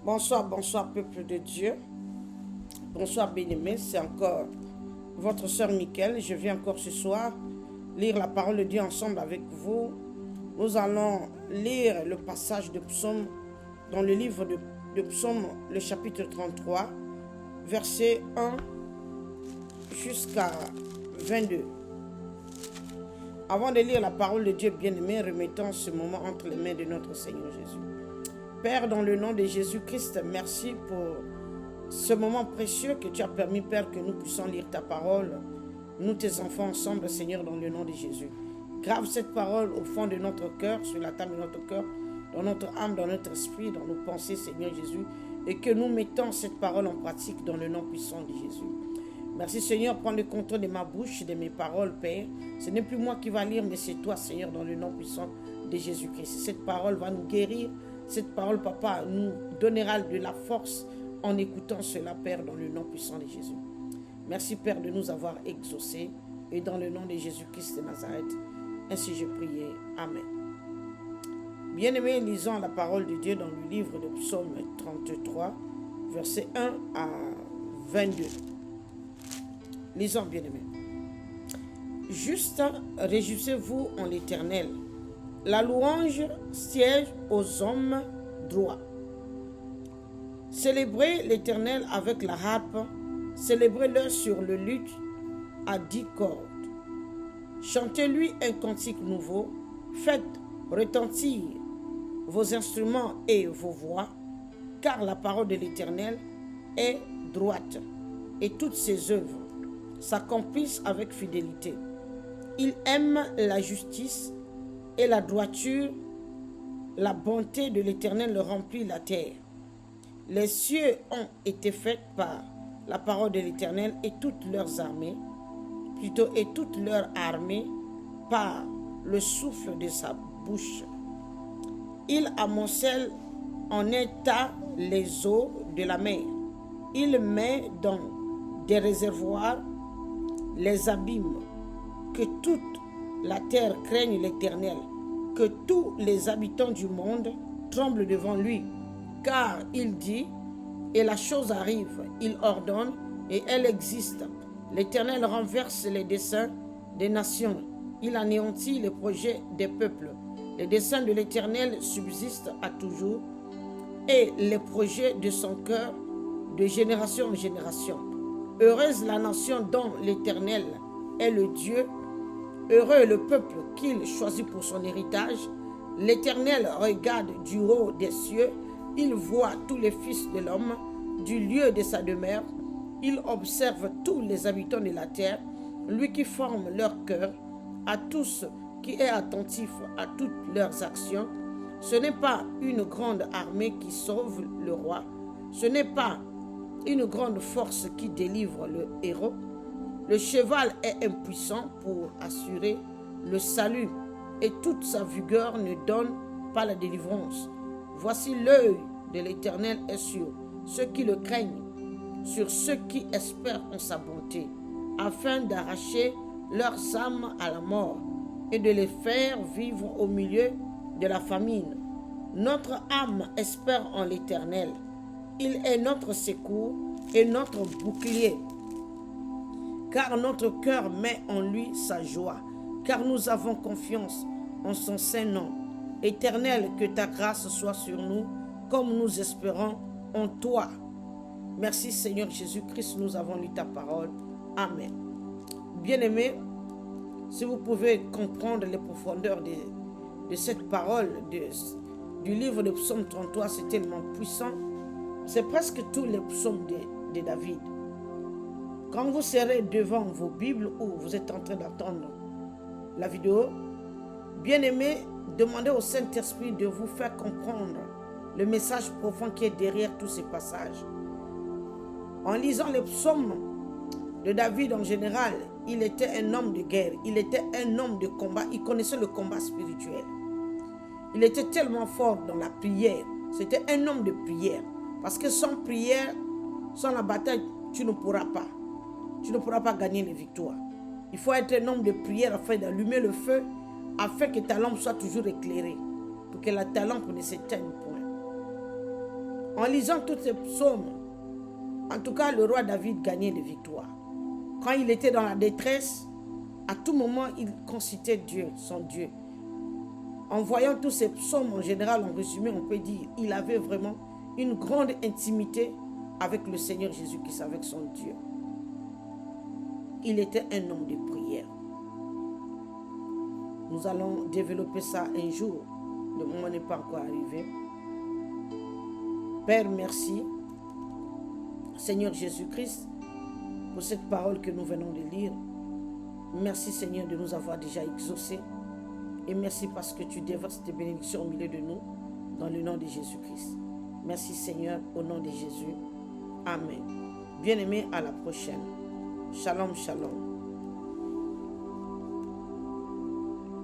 Bonsoir, bonsoir peuple de Dieu. Bonsoir bien-aimés, c'est encore votre sœur Mickaël. Je viens encore ce soir lire la parole de Dieu ensemble avec vous. Nous allons lire le passage de Psaume dans le livre de Psaume, le chapitre 33, verset 1 jusqu'à 22. Avant de lire la parole de Dieu bien-aimé, remettons ce moment entre les mains de notre Seigneur Jésus. Père, dans le nom de Jésus-Christ, merci pour ce moment précieux que tu as permis, Père, que nous puissions lire ta parole, nous tes enfants ensemble, Seigneur, dans le nom de Jésus. Grave cette parole au fond de notre cœur, sur la table de notre cœur, dans notre âme, dans notre esprit, dans nos pensées, Seigneur Jésus, et que nous mettons cette parole en pratique dans le nom puissant de Jésus. Merci, Seigneur, prends le contrôle de ma bouche, de mes paroles, Père. Ce n'est plus moi qui va lire, mais c'est toi, Seigneur, dans le nom puissant de Jésus-Christ. Cette parole va nous guérir. Cette parole, Papa, nous donnera de la force en écoutant cela, Père, dans le nom puissant de Jésus. Merci, Père, de nous avoir exaucés. Et dans le nom de Jésus-Christ de Nazareth, ainsi je prie. Amen. Bien-aimés, lisons la parole de Dieu dans le livre de Psaume 33, versets 1 à 22. Lisons, bien-aimés. Juste, réjouissez-vous en l'Éternel. La louange siège aux hommes droits. Célébrez l'Éternel avec la harpe, célébrez-le sur le luth à 10 cordes. Chantez-lui un cantique nouveau, faites retentir vos instruments et vos voix, car la parole de l'Éternel est droite, et toutes ses œuvres s'accomplissent avec fidélité. Il aime la justice et la droiture, la bonté de l'Éternel remplit la terre. Les cieux ont été faits par la parole de l'Éternel et toutes leurs armées, et toute leur armée par le souffle de sa bouche. Il amoncelle en état les eaux de la mer. Il met dans des réservoirs les abîmes. Que toute la terre craigne l'Éternel, que tous les habitants du monde tremblent devant lui. Car il dit, et la chose arrive, il ordonne, et elle existe. L'Éternel renverse les desseins des nations, il anéantit les projets des peuples. Les desseins de l'Éternel subsistent à toujours, et les projets de son cœur de génération en génération. Heureuse la nation dont l'Éternel est le Dieu, heureux le peuple qu'il choisit pour son héritage. L'Éternel regarde du haut des cieux, il voit tous les fils de l'homme, du lieu de sa demeure. Il observe tous les habitants de la terre, lui qui forme leur cœur, à tous qui est attentif à toutes leurs actions. Ce n'est pas une grande armée qui sauve le roi, ce n'est pas une grande force qui délivre le héros. Le cheval est impuissant pour assurer le salut, et toute sa vigueur ne donne pas la délivrance. Voici l'œil de l'Éternel est sur ceux qui le craignent, sur ceux qui espèrent en sa bonté, afin d'arracher leurs âmes à la mort et de les faire vivre au milieu de la famine. Notre âme espère en l'Éternel. Il est notre secours et notre bouclier. Car notre cœur met en lui sa joie, car nous avons confiance en son saint nom. Éternel, que ta grâce soit sur nous, comme nous espérons en toi. Merci Seigneur Jésus-Christ, nous avons lu ta parole. Amen. Bien-aimés, si vous pouvez comprendre les profondeurs de cette parole, du livre de Psaume 33, c'est tellement puissant. C'est presque tous les psaumes de David. Quand vous serez devant vos Bibles ou vous êtes en train d'attendre la vidéo, bien-aimés, demandez au Saint-Esprit de vous faire comprendre le message profond qui est derrière tous ces passages. En lisant les psaumes de David en général, il était un homme de guerre, il était un homme de combat, il connaissait le combat spirituel. Il était tellement fort dans la prière, c'était un homme de prière. Parce que sans prière, sans la bataille, tu ne pourras pas. Tu ne pourras pas gagner les victoires. Il faut être un homme de prière afin d'allumer le feu, afin que ta lampe soit toujours éclairée, pour que ta lampe ne s'éteigne point. En lisant tous ces psaumes, en tout cas, le roi David gagnait des victoires. Quand il était dans la détresse, à tout moment, il consultait Dieu, son Dieu. En voyant tous ces psaumes, en général, en résumé, on peut dire qu'il avait vraiment une grande intimité avec le Seigneur Jésus-Christ, avec son Dieu. Il était un homme de prière. Nous allons développer ça un jour. Le moment n'est pas encore arrivé. Père, merci. Seigneur Jésus-Christ, pour cette parole que nous venons de lire. Merci Seigneur de nous avoir déjà exaucés. Et merci parce que tu déverses tes bénédictions au milieu de nous, dans le nom de Jésus-Christ. Merci Seigneur, au nom de Jésus. Amen. Bien-aimés, à la prochaine. Shalom, shalom.